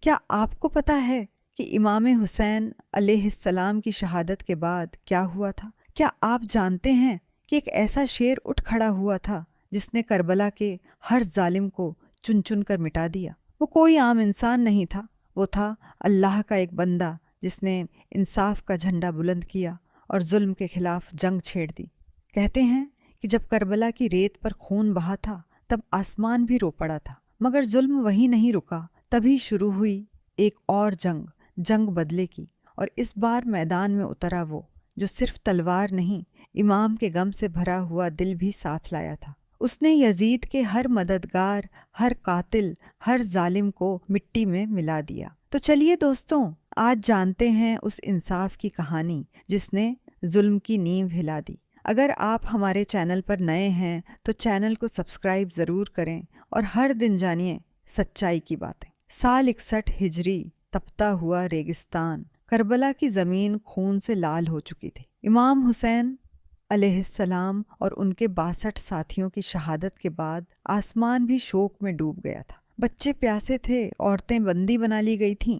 کیا آپ کو پتہ ہے کہ امام حسین علیہ السلام کی شہادت کے بعد کیا ہوا تھا؟ کیا آپ جانتے ہیں کہ ایک ایسا شیر اٹھ کھڑا ہوا تھا جس نے کربلا کے ہر ظالم کو چن چن کر مٹا دیا؟ وہ کوئی عام انسان نہیں تھا، وہ تھا اللہ کا ایک بندہ جس نے انصاف کا جھنڈا بلند کیا اور ظلم کے خلاف جنگ چھیڑ دی۔ کہتے ہیں کہ جب کربلا کی ریت پر خون بہا تھا تب آسمان بھی رو پڑا تھا، مگر ظلم وہیں نہیں رکا۔ تبھی شروع ہوئی ایک اور جنگ بدلے کی، اور اس بار میدان میں اترا وہ جو صرف تلوار نہیں، امام کے غم سے بھرا ہوا دل بھی ساتھ لایا تھا۔ اس نے یزید کے ہر مددگار، ہر قاتل، ہر ظالم کو مٹی میں ملا دیا۔ تو چلیے دوستوں، آج جانتے ہیں اس انصاف کی کہانی جس نے ظلم کی نیو ہلا دی۔ اگر آپ ہمارے چینل پر نئے ہیں تو چینل کو سبسکرائب ضرور کریں اور ہر دن جانیے سچائی کی باتیں۔ سال 61 ہجری، تپتا ہوا ریگستان، کربلا کی زمین خون سے لال ہو چکی تھی۔ امام حسین علیہ السلام اور ان کے 62 ساتھیوں کی شہادت کے بعد آسمان بھی شوق میں ڈوب گیا تھا۔ بچے پیاسے تھے، عورتیں بندی بنا لی گئی تھیں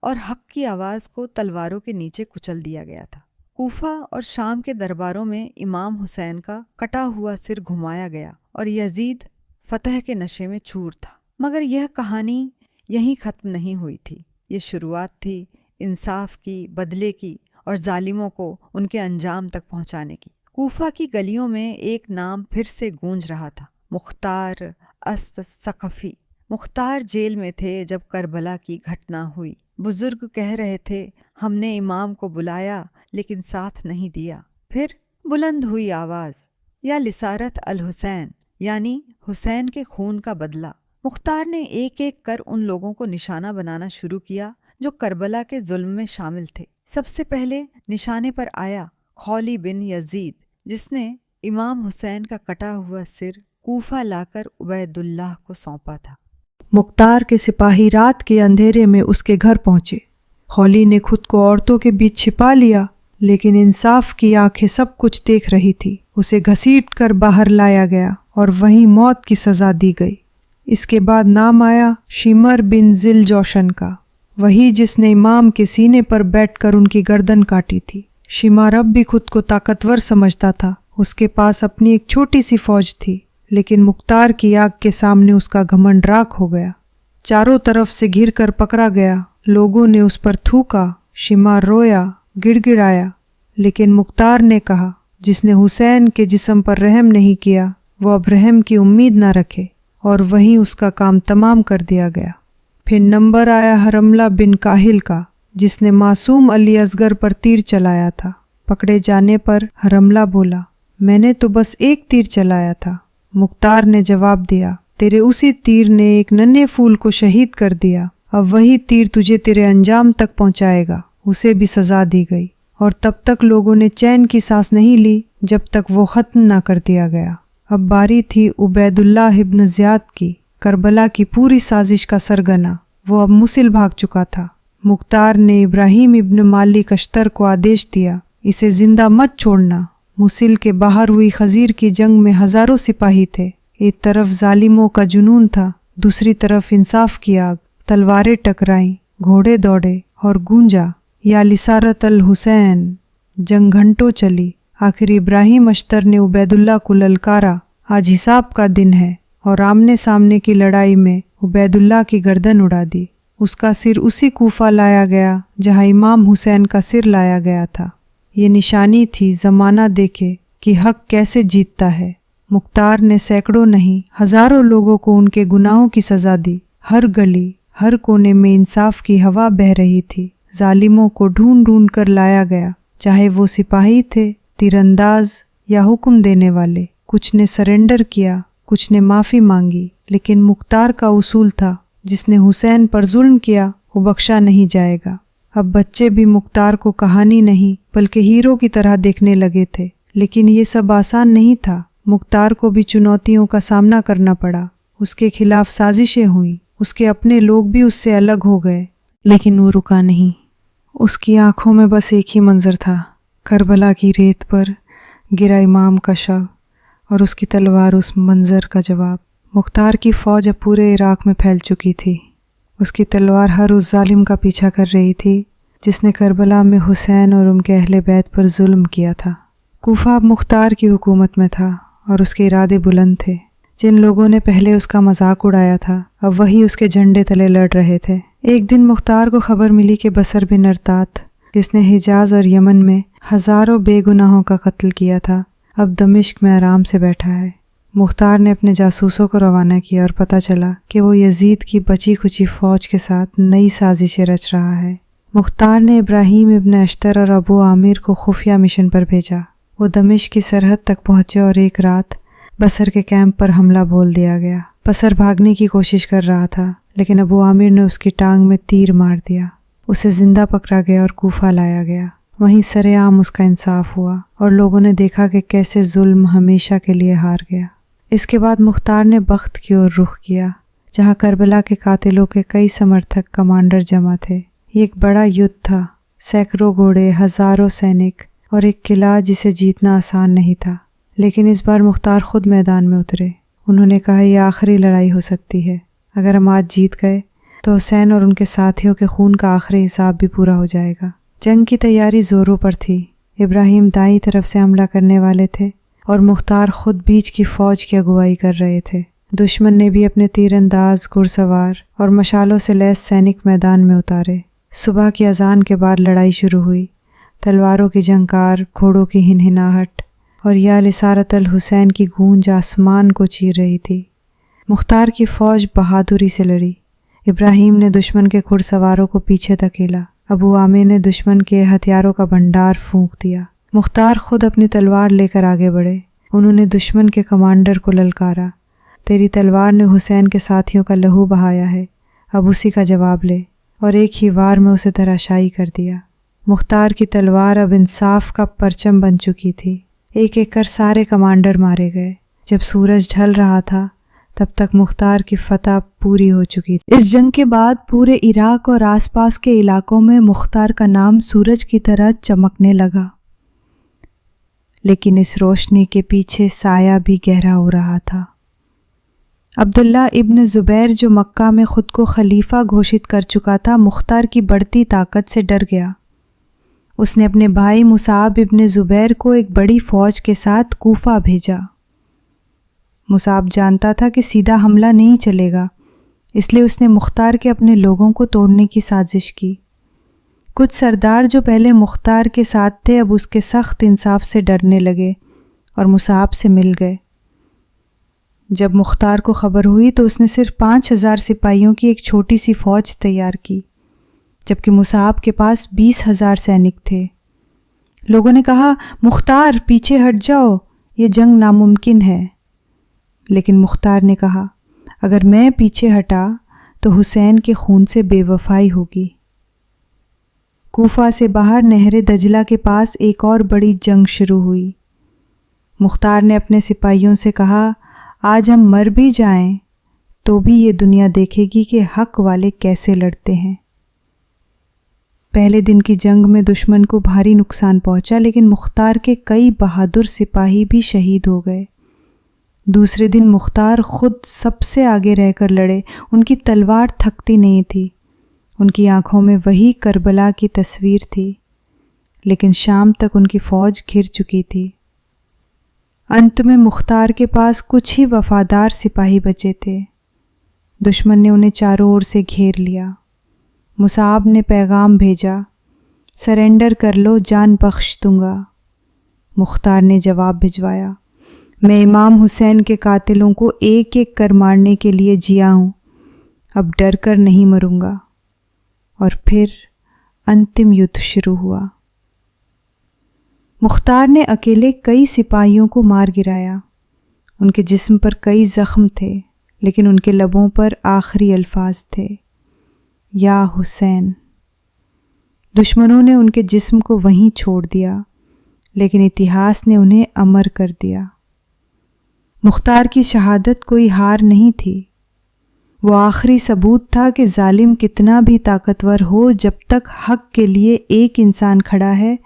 اور حق کی آواز کو تلواروں کے نیچے کچل دیا گیا تھا۔ کوفہ اور شام کے درباروں میں امام حسین کا کٹا ہوا سر گھمایا گیا اور یزید فتح کے نشے میں چور تھا۔ مگر یہ کہانی یہیں ختم نہیں ہوئی تھی، یہ شروعات تھی انصاف کی، بدلے کی اور ظالموں کو ان کے انجام تک پہنچانے کی۔ کوفہ کی گلیوں میں ایک نام پھر سے گونج رہا تھا، مختار ثقفی۔ مختار جیل میں تھے جب کربلا کی گھٹنا ہوئی۔ بزرگ کہہ رہے تھے، ہم نے امام کو بلایا لیکن ساتھ نہیں دیا۔ پھر بلند ہوئی آواز، یا لسارت الحسین، یعنی حسین کے خون کا بدلہ۔ مختار نے ایک ایک کر ان لوگوں کو نشانہ بنانا شروع کیا جو کربلا کے ظلم میں شامل تھے۔ سب سے پہلے نشانے پر آیا خولی بن یزید، جس نے امام حسین کا کٹا ہوا سر کوفہ لا کر عبید اللہ کو سونپا تھا۔ مختار کے سپاہی رات کے اندھیرے میں اس کے گھر پہنچے۔ خولی نے خود کو عورتوں کے بیچ چھپا لیا، لیکن انصاف کی آنکھیں سب کچھ دیکھ رہی تھی۔ اسے گھسیٹ کر باہر لایا گیا اور وہیں موت کی سزا دی گئی۔ اس کے بعد نام آیا شمر بن ذل جوشن کا، وہی جس نے امام کے سینے پر بیٹھ کر ان کی گردن کاٹی تھی۔ شمر اب بھی خود کو طاقتور سمجھتا تھا، اس کے پاس اپنی ایک چھوٹی سی فوج تھی، لیکن مختار کی آگ کے سامنے اس کا گھمنڈ راکھ ہو گیا۔ چاروں طرف سے گھر کر پکڑا گیا، لوگوں نے اس پر تھوکا، شمر رویا، گڑ گڑایا، لیکن مختار نے کہا، جس نے حسین کے جسم پر رحم نہیں کیا وہ اب رحم کی امید نہ رکھے، اور وہیں اس کا کام تمام کر دیا گیا۔ پھر نمبر آیا حرملہ بن کاہل کا، جس نے معصوم علی اصغر پر تیر چلایا تھا۔ پکڑے جانے پر حرملہ بولا، میں نے تو بس ایک تیر چلایا تھا۔ مختار نے جواب دیا، تیرے اسی تیر نے ایک ننھے پھول کو شہید کر دیا، اب وہی تیر تجھے تیرے انجام تک پہنچائے گا۔ اسے بھی سزا دی گئی، اور تب تک لوگوں نے چین کی سانس نہیں لی جب تک وہ ختم نہ کر دیا گیا۔ اب باری تھی عبید اللہ ابن زیاد کی، کربلا کی پوری سازش کا سرغنہ۔ وہ اب موصل بھاگ چکا تھا۔ مختار نے ابراہیم ابن مالک اشتر کو آدیش دیا، اسے زندہ مت چھوڑنا۔ موصل کے باہر ہوئی خزیر کی جنگ میں ہزاروں سپاہی تھے۔ ایک طرف ظالموں کا جنون تھا، دوسری طرف انصاف کی آگ۔ تلواریں ٹکرائیں، گھوڑے دوڑے اور گونجا، یا لسارت الحسین۔ جنگ گھنٹوں چلی، آخر ابراہیم اشتر نے عبید اللہ کو للکارا، آج حساب کا دن ہے، اور آمنے سامنے کی لڑائی میں عبید اللہ کی گردن اڑا دی۔ اس کا سر اسی کوفہ لایا گیا جہاں امام حسین کا سر لایا گیا تھا۔ یہ نشانی تھی زمانہ دیکھے کہ حق کیسے جیتتا ہے۔ مختار نے سینکڑوں نہیں، ہزاروں لوگوں کو ان کے گناہوں کی سزا دی۔ ہر گلی، ہر کونے میں انصاف کی ہوا بہہ رہی تھی۔ ظالموں کو ڈھونڈ ڈھونڈ کر لایا گیا، چاہے وہ سپاہی تھے، تیر انداز یا حکم دینے والے۔ کچھ نے سرنڈر کیا، کچھ نے معافی مانگی، لیکن مختار کا اصول تھا، جس نے حسین پر ظلم کیا وہ بخشا نہیں جائے گا۔ اب بچے بھی مختار کو کہانی نہیں بلکہ ہیرو کی طرح دیکھنے لگے تھے، لیکن یہ سب آسان نہیں تھا۔ مختار کو بھی چنوتیوں کا سامنا کرنا پڑا، اس کے خلاف سازشیں ہوئیں، اس کے اپنے لوگ بھی اس سے الگ ہو گئے، لیکن وہ رکا نہیں۔ اس کی آنکھوں میں بس ایک ہی منظر تھا، کربلا کی ریت پر گرا امام کا شو، اور اس کی تلوار اس منظر کا جواب۔ مختار کی فوج اب پورے عراق میں پھیل چکی تھی۔ اس کی تلوار ہر اس ظالم کا پیچھا کر رہی تھی جس نے کربلا میں حسین اور ان کے اہل بیت پر ظلم کیا تھا۔ کوفہ اب مختار کی حکومت میں تھا اور اس کے ارادے بلند تھے۔ جن لوگوں نے پہلے اس کا مذاق اڑایا تھا اب وہی اس کے جھنڈے تلے لڑ رہے تھے۔ ایک دن مختار کو خبر ملی کہ بصر بن ارطاط، جس نے حجاز اور یمن میں ہزاروں بے گناہوں کا قتل کیا تھا، اب دمشق میں آرام سے بیٹھا ہے۔ مختار نے اپنے جاسوسوں کو روانہ کیا اور پتہ چلا کہ وہ یزید کی بچی کھچی فوج کے ساتھ نئی سازشیں رچ رہا ہے۔ مختار نے ابراہیم ابن اشتر اور ابو عامر کو خفیہ مشن پر بھیجا۔ وہ دمشق کی سرحد تک پہنچے اور ایک رات بصر کے کیمپ پر حملہ بول دیا گیا۔ بصر بھاگنے کی کوشش کر رہا تھا لیکن ابو عامر نے اس کی ٹانگ میں تیر مار دیا۔ اسے زندہ پکڑا گیا اور کوفہ لایا گیا۔ وہیں سر عام اس کا انصاف ہوا اور لوگوں نے دیکھا کہ کیسے ظلم ہمیشہ کے لیے ہار گیا۔ اس کے بعد مختار نے بخت کی اور رخ کیا، جہاں کربلا کے قاتلوں کے کئی سمرتھک کمانڈر جمع تھے۔ یہ ایک بڑا یدھ تھا، سینکڑوں گھوڑے، ہزاروں سینک اور ایک قلعہ جسے جیتنا آسان نہیں تھا۔ لیکن اس بار مختار خود میدان میں اترے۔ انہوں نے کہا یہ آخری لڑائی ہو سکتی ہے۔ اگر ہم آج جیت گئے تو حسین اور ان کے ساتھیوں کے خون کا آخری حساب بھی پورا ہو جائے گا۔ جنگ کی تیاری زوروں پر تھی۔ ابراہیم دائیں طرف سے حملہ کرنے والے تھے اور مختار خود بیچ کی فوج کی اگوائی کر رہے تھے۔ دشمن نے بھی اپنے تیر انداز، گھڑ سوار اور مشالوں سے لیس سینک میدان میں اتارے۔ صبح کی اذان کے بعد لڑائی شروع ہوئی۔ تلواروں کی جھنکار، گھوڑوں کی ہنہناہٹ اور یا لسارت الحسین کی گونج آسمان کو چیر رہی تھی۔ مختار کی فوج بہادری سے لڑی۔ ابراہیم نے دشمن کے گھڑ سواروں کو پیچھے دھکیلا۔ ابو عامر نے دشمن کے ہتھیاروں کا بھنڈار پھونک دیا۔ مختار خود اپنی تلوار لے کر آگے بڑھے۔ انہوں نے دشمن کے کمانڈر کو للکارا، تیری تلوار نے حسین کے ساتھیوں کا لہو بہایا ہے، اب اسی کا جواب لے، اور ایک ہی وار میں اسے تراشائی کر دیا۔ مختار کی تلوار اب انصاف کا پرچم بن چکی تھی۔ ایک ایک کر سارے کمانڈر مارے گئے۔ جب سورج ڈھل رہا تھا تب تک مختار کی فتح پوری ہو چکی تھی۔ اس جنگ کے بعد پورے عراق اور آس پاس کے علاقوں میں مختار کا نام سورج کی طرح چمکنے لگا، لیکن اس روشنی کے پیچھے سایہ بھی گہرا ہو رہا تھا۔ عبداللہ ابن زبیر جو مکہ میں خود کو خلیفہ گھوشت کر چکا تھا، مختار کی بڑھتی طاقت سے ڈر گیا۔ اس نے اپنے بھائی مصعب ابن زبیر کو ایک بڑی فوج کے ساتھ کوفہ بھیجا۔ مصعب جانتا تھا کہ سیدھا حملہ نہیں چلے گا، اس لیے اس نے مختار کے اپنے لوگوں کو توڑنے کی سازش کی۔ کچھ سردار جو پہلے مختار کے ساتھ تھے اب اس کے سخت انصاف سے ڈرنے لگے اور مصعب سے مل گئے۔ جب مختار کو خبر ہوئی تو اس نے صرف 5000 سپاہیوں کی ایک چھوٹی سی فوج تیار کی، جبکہ مصعب کے پاس 20,000 سینک تھے۔ لوگوں نے کہا، مختار پیچھے ہٹ جاؤ، یہ جنگ ناممکن ہے۔ لیکن مختار نے کہا، اگر میں پیچھے ہٹا تو حسین کے خون سے بے وفائی ہوگی۔ کوفہ سے باہر نہر دجلہ کے پاس ایک اور بڑی جنگ شروع ہوئی۔ مختار نے اپنے سپاہیوں سے کہا، آج ہم مر بھی جائیں تو بھی یہ دنیا دیکھے گی کہ حق والے کیسے لڑتے ہیں۔ پہلے دن کی جنگ میں دشمن کو بھاری نقصان پہنچا، لیکن مختار کے کئی بہادر سپاہی بھی شہید ہو گئے۔ دوسرے دن مختار خود سب سے آگے رہ کر لڑے۔ ان کی تلوار تھکتی نہیں تھی، ان کی آنکھوں میں وہی کربلا کی تصویر تھی، لیکن شام تک ان کی فوج گھر چکی تھی۔ انت میں مختار کے پاس کچھ ہی وفادار سپاہی بچے تھے۔ دشمن نے انہیں چاروں اور سے گھیر لیا۔ مصعب نے پیغام بھیجا، سرنڈر کر لو، جان بخش دوں گا۔ مختار نے جواب بھجوایا، میں امام حسین کے قاتلوں کو ایک ایک کر مارنے کے لیے جیا ہوں، اب ڈر کر نہیں مروں گا۔ اور پھر انتم یدھ شروع ہوا۔ مختار نے اکیلے کئی سپاہیوں کو مار گرایا۔ ان کے جسم پر کئی زخم تھے، لیکن ان کے لبوں پر آخری الفاظ تھے، یا حسین۔ دشمنوں نے ان کے جسم کو وہیں چھوڑ دیا، لیکن اتہاس نے انہیں امر کر دیا۔ مختار کی شہادت کوئی ہار نہیں تھی، وہ آخری ثبوت تھا کہ ظالم کتنا بھی طاقتور ہو، جب تک حق کے لیے ایک انسان کھڑا ہے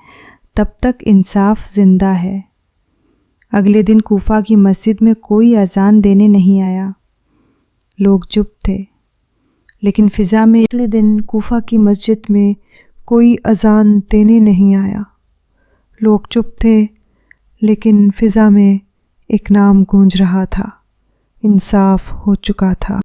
تب تک انصاف زندہ ہے۔ اگلے دن کوفہ کی مسجد میں کوئی اذان دینے نہیں آیا۔ لوگ چپ تھے، لیکن فضا میں اگلے دن کوفہ کی مسجد میں کوئی اذان دینے نہیں آیا۔ لوگ چپ تھے، لیکن فضا میں ایک نام گونج رہا تھا، انصاف ہو چکا تھا۔